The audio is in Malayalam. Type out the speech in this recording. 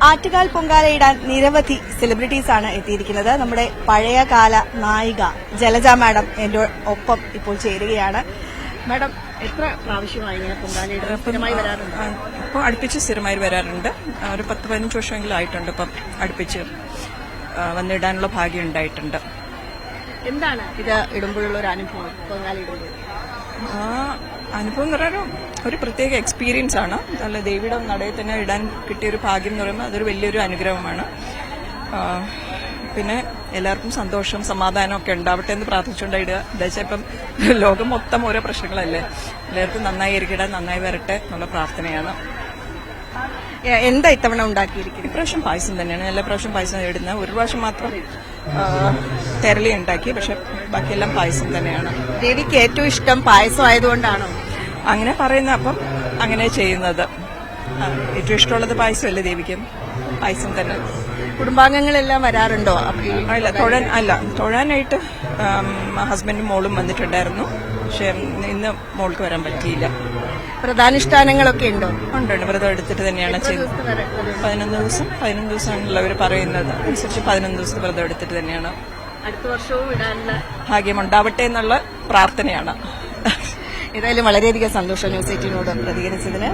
ആറ്റുകാൽ പൊങ്കാലയിടാൻ നിരവധി സെലിബ്രിറ്റീസ് ആണ് എത്തിയിരിക്കുന്നത്. നമ്മുടെ പഴയകാല നായിക ജലജ മാഡം എന്റെ ഒപ്പം ഇപ്പോൾ ചേരുകയാണ്. മാഡം എത്ര പ്രാവശ്യമായി ഇങ്ങനെ പൊങ്കാലയിടാൻ സ്ഥിരമായി വരാറുണ്ട്? ഇപ്പോൾ അടുപ്പിച്ച് സ്ഥിരമായി വരാറുണ്ട്. ഒരു 10-15 വർഷമെങ്കിലും ആയിട്ടുണ്ട്. ഇപ്പം അടുപ്പിച്ച് വന്നിടാനുള്ള ഭാഗ്യം ഉണ്ടായിട്ടുണ്ട്. എന്താണ് ഇത് ഇടുമ്പോഴുള്ള ഒരു അനുഭവം? പൊങ്കാല ഇടുമ്പോൾ ആ അനുഭവം എന്ന് പറയുന്നത് ഒരു പ്രത്യേക എക്സ്പീരിയൻസ് ആണ്. നല്ല ദേവിയുടെ നടയിൽ തന്നെ ഇടാൻ കിട്ടിയൊരു ഭാഗ്യം എന്ന് പറയുമ്പോൾ അതൊരു വലിയൊരു അനുഗ്രഹമാണ്. പിന്നെ എല്ലാവർക്കും സന്തോഷം സമാധാനം ഒക്കെ ഉണ്ടാവട്ടെ എന്ന് പ്രാർത്ഥിച്ചുകൊണ്ട് ഇടുക. എന്താ വെച്ചാൽ ഇപ്പം ലോകം മൊത്തം ഓരോ പ്രശ്നങ്ങളല്ലേ. എല്ലാവർക്കും നന്നായി ഇരിക്കട്ടെ, നന്നായി വരട്ടെ എന്നുള്ള പ്രാർത്ഥനയാണ്. എന്താ ഇത്തവണ ഉണ്ടാക്കിയിരിക്കുന്നത്? ഇപ്രാവശ്യം പായസം തന്നെയാണ്. എല്ലാ പ്രാവശ്യം പായസം ഇടുന്നത്. ഒരു പ്രാവശ്യം മാത്രം തെരളി ഉണ്ടാക്കി, പക്ഷെ ബാക്കിയെല്ലാം പായസം തന്നെയാണ്. ദേവിക്ക് ഏറ്റവും ഇഷ്ടം പായസം ആയതുകൊണ്ടാണോ അങ്ങനെ പറയുന്നത്? അപ്പം അങ്ങനെ ചെയ്യുന്നത്. ഏറ്റവും ഇഷ്ടമുള്ളത് പായസമല്ലേ ദേവിക്കും? പായസം തന്നെ. കുടുംബാംഗങ്ങളെല്ലാം വരാറുണ്ടോ? തൊഴാനായിട്ട് ഹസ്ബൻഡും മോളും വന്നിട്ടുണ്ടായിരുന്നു. പക്ഷെ ഇന്ന് മോൾക്ക് വരാൻ പറ്റിയില്ല. പ്രധാനുഷ്ഠാനങ്ങളൊക്കെ ഉണ്ടോ? ഉണ്ട്. വ്രതം എടുത്തിട്ട് തന്നെയാണ് ചെയ്യുന്നത്. 11 ദിവസമാണല്ലോ അവർ പറയുന്നത്. അനുസരിച്ച് 11 ദിവസത്തെ വ്രതം എടുത്തിട്ട് തന്നെയാണ്. അടുത്ത വർഷവും ഇടാനുള്ള ഭാഗ്യമുണ്ടാവട്ടെ എന്നുള്ള പ്രാർത്ഥനയാണ്. ഏതായാലും വളരെയധികം സന്തോഷം ന്യൂസ് 18നോട് പ്രതികരിച്ചതിന്.